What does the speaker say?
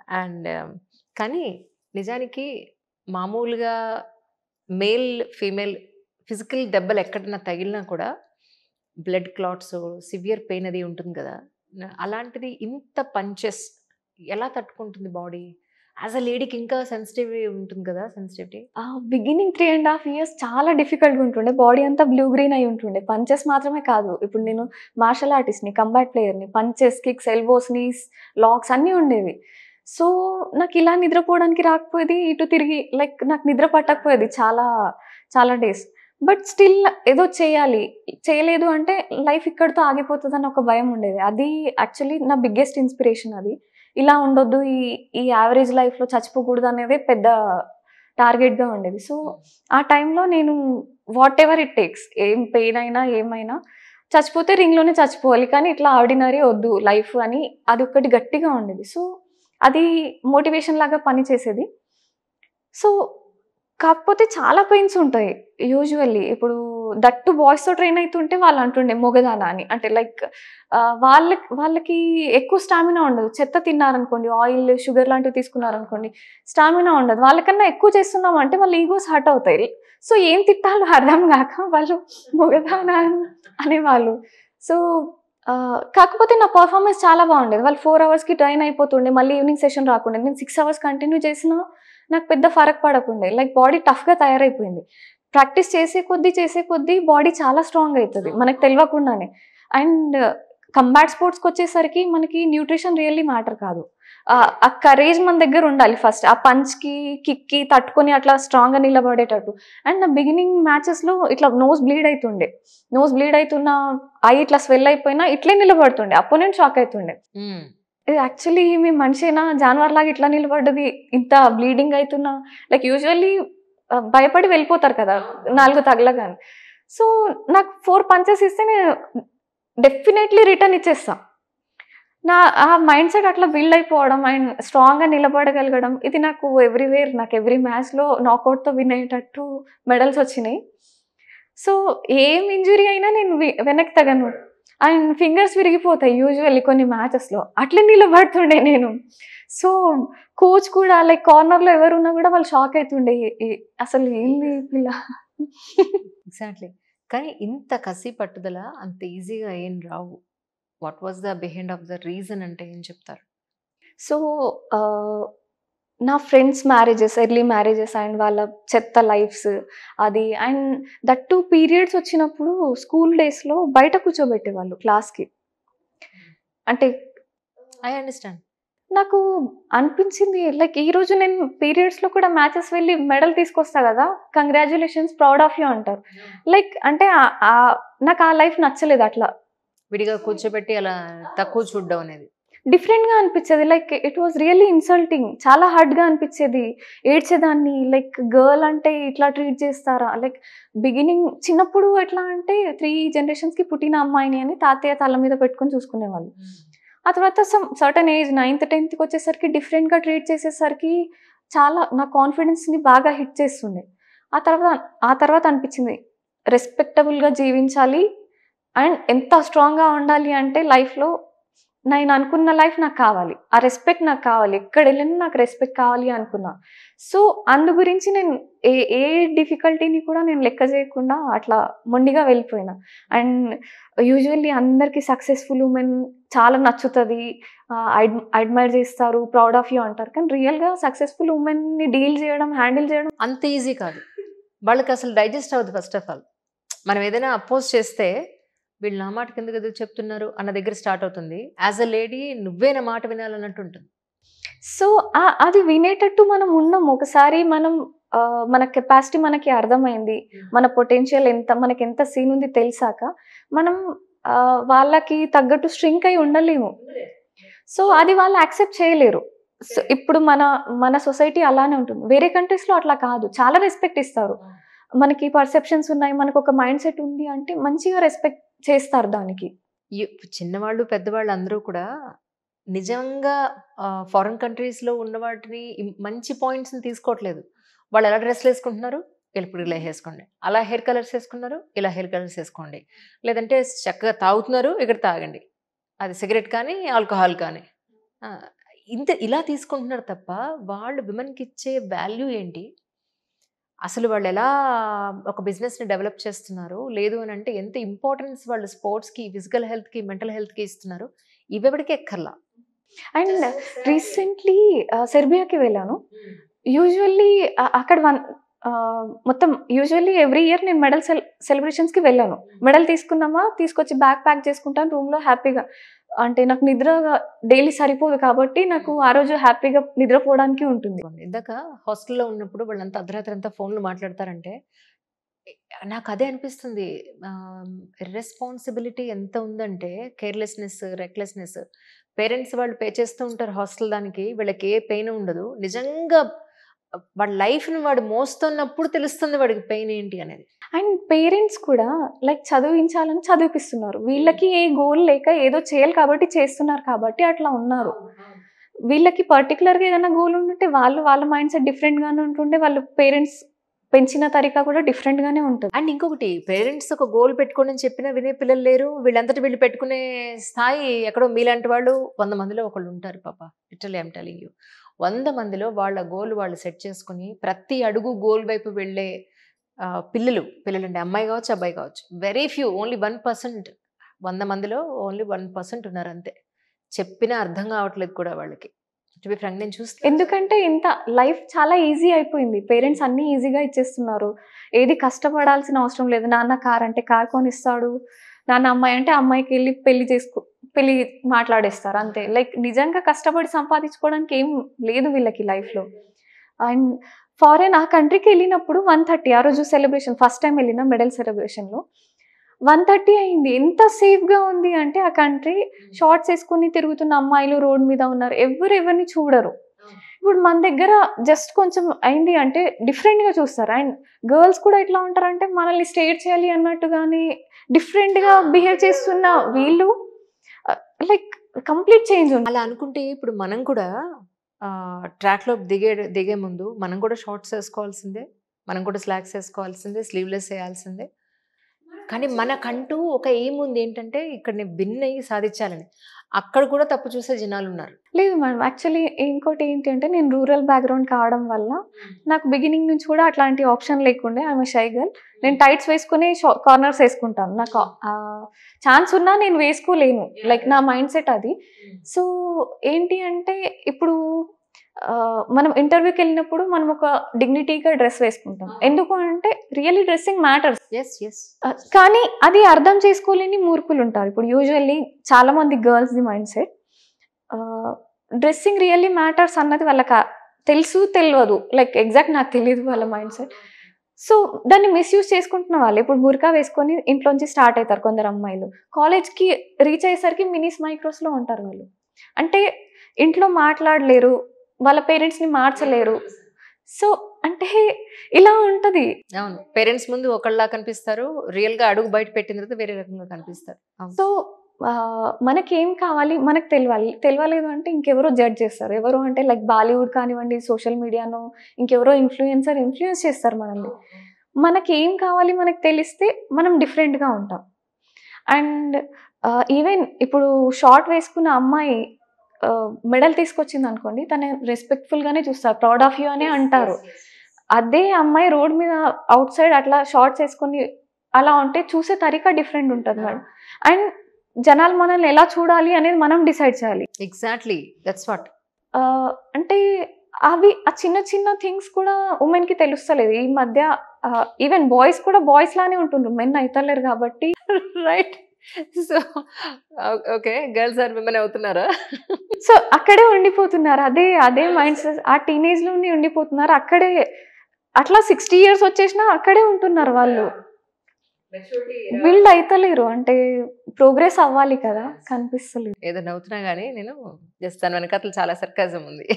And కానీ నిజానికి మామూలుగా మేల్, ఫీమేల్ ఫిజికల్ దెబ్బలు ఎక్కడన్నా తగిలినా కూడా బ్లడ్ క్లాట్స్, సివియర్ పెయిన్ అది ఉంటుంది కదా! అలాంటిది ఇంత పంచెస్ ఎలా తట్టుకుంటుంది బాడీ? యాస్ ఎ లేడీకి ఇంకా సెన్సిటివ్ ఉంటుంది కదా! సెన్సిటివిటీ. బిగినింగ్ 3½ ఇయర్స్ చాలా డిఫికల్ట్‌గా ఉంటుండే. బాడీ అంతా బ్లూ గ్రీన్ అయి ఉంటుండే. పంచెస్ మాత్రమే కాదు. ఇప్పుడు నేను మార్షల్ ఆర్టిస్ట్‌ని, కంబాట్ ప్లేయర్‌ని. Punches, kicks, elbows, knees, locks అన్నీ ఉండేవి. సో, నాకిలా నిద్రపోవడానికి రాకపోయేది. ఇటు తిరిగి లైక్ నాకు నిద్ర పట్టకపోయేది చాలా, చాలా డేస్. బట్ స్టిల్ ఏదో చేయాలి. చేయలేదు అంటే లైఫ్ ఇక్కడితో ఆగిపోతదని ఒక భయం ఉండేది. అది యాక్చువల్లీ నా బిగ్గెస్ట్ ఇన్‌స్పిరేషన్ అది. ఇలా ఉండొద్దు. ఈ ఈ యావరేజ్ లైఫ్‌లో చచ్చిపోకూడదనేదే పెద్ద టార్గెట్‌గా ఉండేది. సో, ఆ టైంలో నేను వాటెవర్ ఇట్ టేక్స్ ఏం పెయిన్ అయినా, ఏమైనా చచ్చిపోతే రింగ్‌లోనే చచ్చిపోవాలి. కానీ ఇట్లా ఆర్డినరీ ఒద్దు లైఫ్ అని అదొక్కటి గట్టిగా ఉండేది. సో, అది మోటివేషన్ లాగా పనిచేసేది. సో, కాకపోతే చాలా పెయిన్స్ ఉంటాయి. యూజువల్లీ ఇప్పుడు దట్ టూ బాయ్స్‌తో ట్రైన్ అయితుంటే వాళ్ళు అంటుండే మొగదానా అని. అంటే లైక్ వాళ్ళకి ఎక్కువ స్టామినా ఉండదు. చెత్త తిన్నారనుకోండి, ఆయిల్, షుగర్ లాంటివి తీసుకున్నారనుకోండి, స్టామినా ఉండదు. వాళ్ళకన్నా ఎక్కువ చేస్తున్నామంటే వాళ్ళ ఈగోస్ హర్ట్ అవుతాయి. సో, ఏం తిట్టాలో అర్థం గాక వాళ్ళు మొగదానా అనేవాళ్ళు. సో, కాకపోతే నా పర్ఫార్మెన్స్ చాలా బాగుండేది. వాళ్ళు 4 అవర్స్‌కి ట్రైన్ అయిపోతుండే. మళ్ళీ ఈవినింగ్ సెషన్ రాకుండే. నేను 6 అవర్స్ కంటిన్యూ చేసినా నాకు పెద్ద ఫరక్ పడకుండే. లైక్ బాడీ టఫ్‌గా తయారైపోయింది. ప్రాక్టీస్ చేసే కొద్దీ బాడీ చాలా స్ట్రాంగ్ అయితది. మనకు తెలవకుండానే. అండ్ కంబాట్ స్పోర్ట్స్‌కొచ్చేసరికి మనకి న్యూట్రిషన్ రియల్లీ మ్యాటర్ కాదు. ఆ కరేజ్ మన దగ్గర ఉండాలి ఫస్ట్. ఆ పంచ్‌కి, కిక్‌కి తట్టుకొని అట్లా స్ట్రాంగ్‌గా నిలబడేటట్టు. అండ్ నా బిగినింగ్ మ్యాచెస్‌లో ఇట్లా నోస్ బ్లీడ్ అయితుండే. నోస్ బ్లీడ్ అయితున్నా, ఐ ఇట్లా స్వెల్ అయిపోయినా ఇట్లే నిలబడుతుండే. Opponent shock అయితుండే. ఇది యాక్చువల్లీ మేము మనిషేనా జానవర్‌లాగా ఇట్లా నిలబడ్డది, ఇంత బ్లీడింగ్ అయితున్నా లైక్ యూజువల్లీ భయపడి వెళ్ళిపోతారు కదా! 4 తగలగానే. సో, నాకు 4 పంచెస్ ఇస్తే నేను డెఫినైట్‌లీ రిటర్న్ ఇచ్చేస్తా. ఆ మైండ్ సెట్ అట్లా బిల్డ్ అయిపోవడం అండ్ స్ట్రాంగ్‌గా నిలబడగలగడం ఇది నాకు ఎవ్రీవేర్ నాకు ఎవ్రీ మ్యాచ్‌లో నాకౌట్‌తో విన్ అయ్యేటట్టు మెడల్స్ వచ్చినాయి. సో, ఏం ఇంజ్యూరీ అయినా నేను వెనక్కి తగ్గను. అండ్ ఫింగర్స్ విరిగిపోతాయి యూజువల్లీ కొన్ని మ్యాచెస్‌లో. అట్లే నిలబడుతుండే నేను. సో, కోచ్ కూడా లైక్ కార్నర్‌లో ఎవరున్నా గూడా వాళ్ళు షాక్ అయితుండే. అసలు ఏంది ఈ పిల్ల ఎగ్జాక్ట్‌లీ. కానీ ఇంత కసి, పట్టుదల అంత ఈజీగా ఏం రావు. What was the behind of the reason అంటే ఏం చెప్తారు? సో, నా friends marriages, early marriages and వాళ్ళ చెత్త లైఫ్స్ అది అండ్ దట్ టూ పీరియడ్స్ వచ్చినప్పుడు స్కూల్ డేస్‌లో బయట కూర్చోబెట్టేవాళ్ళు క్లాస్‌కి. అంటే ఐ అండర్‌స్టాండ్. నాకు అనిపించింది లైక్ ఈరోజు నేను పీరియడ్స్‌లో కూడా మ్యాచెస్ వెళ్ళి మెడల్ తీసుకొస్తా గదా! కంగ్రాచ్యులేషన్స్ ప్రౌడ్ ఆఫ్ యూ అంటారు. లైక్ అంటే నాకు ఆ లైఫ్ నచ్చలేదు అట్లా. విడిగా కూర్చోబెట్టి అలా తక్కువ చూడడం అనేది. డిఫరెంట్‌గా అనిపిచ్చేది. Like it was really insulting. చాలా హార్డ్‌గా అనిపిచ్చేది. ఏడ్చేదాన్ని. లైక్ గర్ల్ అంటే ఇట్లా ట్రీట్ చేస్తారా? లైక్ బిగినింగ్ చిన్నప్పుడు ఎట్లా అంటే 3 జనరేషన్స్‌కి పుట్టిన అమ్మాయిని అని తాతయ్య తల మీద పెట్టుకొని చూసుకునేవాళ్ళు. ఆ తర్వాత సర్టెన్ ఏజ్ 9థ్, 10థ్‌కొచ్చేసరికి డిఫరెంట్‌గా ట్రీట్ చేసేసరికి చాలా నా కాన్ఫిడెన్స్‌ని బాగా హిట్ చేస్తుండే. ఆ తర్వాత ఆ తర్వాత అనిపిచ్చింది రెస్పెక్టబుల్‌గా జీవించాలి. అండ్ ఎంత స్ట్రాంగ్‌గా ఉండాలి అంటే లైఫ్‌లో నేను అనుకున్న లైఫ్ నాకు కావాలి. ఆ రెస్పెక్ట్ నాకు కావాలి. ఎక్కడెళ్ళినా నాకు రెస్పెక్ట్ కావాలి అనుకున్నా. సో, అందు గురించి నేను ఏ ఏ డిఫికల్టీని కూడా నేను లెక్క చేయకుండా అట్లా మొండిగా వెళ్ళిపోయినా. అండ్ యూజువల్లీ అందరికి సక్సెస్‌ఫుల్ వుమెన్ చాలా నచ్చుతది. అడ్మైర్ చేస్తారు. ప్రౌడ్ ఆఫ్ యూ అంటారు. కానీ రియల్‌గా సక్సెస్‌ఫుల్ వుమెన్‌ని డీల్ చేయడం, హ్యాండిల్ చేయడం అంత ఈజీ కాదు. వాళ్ళకసలు డైజెస్ట్ అవ్వదు ఫస్ట్ ఆఫ్ ఆల్. మనం ఏదైనా అపోజ్ చేస్తే, వీళ్ళు నా మాట కిందకెందుకు చెప్తున్నారు అన్న దగ్గర స్టార్ట్ అవుతుంది. యాస్ ఎ లేడీ నువ్వే నా మాట వినాలన్నట్టు ఉంటుంది. సో, అది వినేటట్టు మనం ఉన్నాం. ఒకసారి మనం మన కెపాసిటీ మనకి అర్థమైంది. మన పొటెన్షియల్ ఎంత, మనకెంత సీన్ ఉంది తెలిసాక, మనం వాళ్ళకి తగ్గట్టు ష్రింక్ అయి ఉండలేము. సో, అది వాళ్ళు యాక్సెప్ట్ చేయలేరు. సో, ఇప్పుడు మన సొసైటీ అలానే ఉంటుంది. వేరే కంట్రీస్‌లో అట్లా కాదు. చాలా రెస్పెక్ట్ ఇస్తారు. మనకి పర్సెప్షన్స్ ఉన్నాయి. మనకొక మైండ్ సెట్ ఉంది అంటే మంచిగా రెస్పెక్ట్ చేస్తారు దానికి. యు చిన్నవాళ్ళు, పెద్దవాళ్ళు అందరూ కూడా నిజంగా ఫారిన్ కంట్రీస్‌లో ఉన్న వాటిని మంచి పాయింట్స్‌ని తీసుకోవట్లేదు. వాళ్ళు ఎలా డ్రెస్‌లేసుకుంటున్నారు? ఇప్పుడు ఇలా ఏసేసుకోండి. అలా హెయిర్ కలర్స్ ఏసుకున్నారు? ఇలా హెయిర్ కలర్స్ ఏసుకోండి. లేదంటే చక్కగా తాగుతున్నారు, ఇక్కడ తాగండి. అది సిగరెట్ కానీ, ఆల్కహాల్ కానీ. ఆ! ఇలా తీసుకుంటున్నారు తప్ప వాళ్ళు విమెన్కి ఇచ్చే వాల్యూ ఏంటి, అసలు వాళ్ళు ఎలా ఒక బిజినెస్ని డెవలప్ చేస్తున్నారు, లేదు అని అంటే ఎంత ఇంపార్టెన్స్ వాళ్ళు స్పోర్ట్స్కి, ఫిజికల్ హెల్త్కి, మెంటల్ హెల్త్కి ఇస్తున్నారు, ఇవెవడికి ఎక్కర్లా. అండ్ రీసెంట్లీ సెర్బియాకి వెళ్ళాను. యూజువల్లీ అక్కడ మొత్తం యూజువల్లీ ఎవ్రీ ఇయర్ నేను మెడల్ సెలబ్రేషన్స్కి వెళ్ళాను. మెడల్ తీసుకున్నామా తీసుకొచ్చి బ్యాగ్ ప్యాక్ చేసుకుంటాను రూమ్లో హ్యాపీగా. అంటే నాకు నిద్ర డైలీ సరిపోదు కాబట్టి నాకు ఆ రోజు హ్యాపీగా నిద్రపోవడానికి ఉంటుంది. ఇందాక హాస్టల్లో ఉన్నప్పుడు వాళ్ళంతా అర్ధరాత్రి అంతా ఫోన్లు మాట్లాడతారంటే నాకు అదే అనిపిస్తుంది. రెస్పాన్సిబిలిటీ ఎంత ఉందంటే కేర్లెస్నెస్, రెక్లెస్నెస్. పేరెంట్స్ వాళ్ళు పే చేస్తూ ఉంటారు హాస్టల్ దానికి, వీళ్ళకి ఏ పెయిన్ ఉండదు. నిజంగా వాడి లైఫ్ని వాడు మోస్తున్నప్పుడు తెలుస్తుంది వాడికి పెయిన్ ఏంటి అనేది. అండ్ పేరెంట్స్ కూడా లైక్ చదివించాలని చదివిపిస్తున్నారు. వీళ్ళకి ఏ గోల్ లేక ఏదో చేయాలి కాబట్టి చేస్తున్నారు కాబట్టి అట్లా ఉన్నారు. వీళ్ళకి పర్టికులర్గా ఏదైనా గోల్ ఉంటుంటే వాళ్ళ మైండ్ సెట్ డిఫరెంట్గానే ఉంటుండే, వాళ్ళ పేరెంట్స్ పెంచిన తరీకా కూడా డిఫరెంట్గానే ఉంటుంది. అండ్ ఇంకొకటి, పేరెంట్స్ ఒక గోల్ పెట్టుకోండి అని చెప్పినా వినే పిల్లలు లేరు. వీళ్ళంతటి వీళ్ళు పెట్టుకునే స్థాయి ఎక్కడో మీలాంటి వాళ్ళు 100 మందిలో ఒకళ్ళు ఉంటారు పాప. Literally I'm telling you. 100 మందిలో వాళ్ళ గోల్ వాళ్ళు సెట్ చేసుకుని ప్రతి అడుగు గోల్ వైపు వెళ్ళే పిల్లలంటే అమ్మాయి కావచ్చు, అబ్బాయి కావచ్చు. Very few, only 1%. 100 మందిలో ఓన్లీ 1% ఉన్నారు అంతే. చెప్పినా అర్థం కావట్లేదు కూడా వాళ్ళకి. టు బి ఫ్రాంక్ నేను చూస్తే, ఎందుకంటే ఇంత లైఫ్ చాలా ఈజీ అయిపోయింది. పేరెంట్స్ అన్నీ ఈజీగా ఇచ్చేస్తున్నారు. ఏది కష్టపడాల్సిన అవసరం లేదు. నాన్న కార్ అంటే కార్ కొనిస్తాడు, నాన్న అమ్మాయి అంటే అమ్మాయికి వెళ్ళి పెళ్లి మాట్లాడేస్తారు అంతే. లైక్ నిజంగా కష్టపడి సంపాదించుకోవడానికి ఏం లేదు వీళ్ళకి లైఫ్లో. అండ్ ఆ కంట్రీకి వెళ్ళినప్పుడు 1:30 ఆ రోజు సెలబ్రేషన్, ఫస్ట్ టైం వెళ్ళిన మెడల్ సెలబ్రేషన్లో 1:30 అయింది. ఎంత సేఫ్గా ఉంది అంటే ఆ కంట్రీ. షార్ట్స్ వేసుకొని తిరుగుతున్న అమ్మాయిలు రోడ్ మీద ఉన్నారు, ఎవరిని చూడరు. ఇప్పుడు మన దగ్గర జస్ట్ కొంచెం అయింది అంటే డిఫరెంట్గా చూస్తారు. అండ్ గర్ల్స్ కూడా ఎట్లా ఉంటారంటే మనల్ని స్టేట్ చేయాలి అన్నట్టుగానే డిఫరెంట్గా బిహేవ్ చేస్తున్న వీళ్ళు లైక్ కంప్లీట్ చేంజ్ ఉంది. అలా అనుకుంటే ఇప్పుడు మనం కూడా ట్రాక్లో దిగే ముందు మనం కూడా షార్ట్స్ వేసుకోవాల్సిందే, మనం కూడా స్లాక్స్ వేసుకోవాల్సిందే, స్లీవ్లెస్ వేయాల్సిందే. కానీ మనకంటూ ఒక ఎయిమ్ ఉంది ఏంటంటే ఇక్కడ నేను విన్ అయ్యి సాధించాలని. అక్కడ కూడా తప్పు చూసే జనాలు ఉన్నారు. లేదు మేడం, యాక్చువల్లీ ఇంకోటి ఏంటి అంటే నేను రూరల్ బ్యాక్గ్రౌండ్ కావడం వల్ల నాకు బిగినింగ్ నుంచి కూడా అట్లాంటి ఆప్షన్ లేకుండే. ఆమె షై గర్ల్. నేను టైట్స్ వేసుకుని కార్నర్స్ వేసుకుంటాను. నాకు ఛాన్స్ ఉన్నా నేను వేసుకోలేను, లైక్ నా మైండ్ సెట్ అది. సో ఏంటి అంటే ఇప్పుడు మనం ఇంటర్వ్యూకి వెళ్ళినప్పుడు మనం ఒక డిగ్నిటీగా డ్రెస్ వేసుకుంటాం. ఎందుకు అంటే రియల్లీ డ్రెస్సింగ్ మ్యాటర్స్. కానీ అది అర్థం చేసుకోలేని మూర్ఖులు ఉంటారు. ఇప్పుడు యూజువల్లీ చాలా మంది గర్ల్స్ది mind set dressing really matters అన్నది వాళ్ళకి తెలుసు తెలియదు. లైక్ ఎగ్జాక్ట్ నాకు తెలియదు వాళ్ళ మైండ్ సెట్. సో దాన్ని మిస్యూజ్ చేసుకుంటున్న వాళ్ళు ఇప్పుడు బుర్కా వేసుకొని ఇంట్లోంచి స్టార్ట్ అవుతారు కొందరు అమ్మాయిలు. కాలేజ్కి రీచ్ అయ్యేసరికి మినీస్ మైక్రోస్లో ఉంటారు వాళ్ళు. అంటే ఇంట్లో మాట్లాడలేరు, వాళ్ళ పేరెంట్స్ని మార్చలేరు. సో అంటే ఇలా ఉంటుంది. అవును, పేరెంట్స్ ముందు ఒకళ్ళలా కనిపిస్తారు, రియల్గా అడుగు బయట పెట్టిన తర్వాత వేరే రకంగా కనిపిస్తారు. సో మనకేం కావాలి మనకు తెలియలేదు అంటే ఇంకెవరో జడ్జ్ చేస్తారు. ఎవరు అంటే లైక్ బాలీవుడ్ కానివ్వండి, సోషల్ మీడియాలో ఇంకెవరో ఇన్ఫ్లుయెన్స్ చేస్తారు మనల్ని. మనకేం కావాలి మనకు తెలిస్తే మనం డిఫరెంట్గా ఉంటాం. అండ్ ఈవెన్ ఇప్పుడు షార్ట్ వేసుకున్న అమ్మాయి మెడల్ తీసుకొచ్చింది అనుకోండి, తను రెస్పెక్ట్ఫుల్గానే చూస్తారు, ప్రౌడ్ ఆఫ్ యూ అనే అంటారు. అదే అమ్మాయి రోడ్ మీద అవుట్ సైడ్ అట్లా షార్ట్స్ వేసుకొని అలా ఉంటే చూసే తరీకా డిఫరెంట్ ఉంటుంది మేడం. అండ్ జనాలు మనల్ని ఎలా చూడాలి అనేది మనం డిసైడ్ చేయాలి. Exactly, that's what. అంటే అవి ఆ చిన్న చిన్న థింగ్స్ కూడా ఉమెన్కి తెలుస్తలేదు ఈ మధ్య. ఈవెన్ బాయ్స్ కూడా బాయ్స్ లానే ఉంటుండ్రు, మెన్ అవుతలేరు కాబట్టి. Right. So okay, girls are women అవుతున్నారా? సో అక్కడే ఉండిపోతున్నారు, అదే మైండ్ సెట్. ఆ టీనేజ్లోనే ఉండిపోతున్నారు అక్కడే. అట్లా 60 years వచ్చేసినా అక్కడే ఉంటున్నారు వాళ్ళు. బిల్డ్ అవుతలేరు. అంటే ప్రోగ్రెస్ అవ్వాలి కదా, కనిపిస్తలేదు. ఏదో నవ్వుతున్నా కానీ నేను జస్ట్ దాని వెనకాతలు చాలా సర్కాజం ఉంది.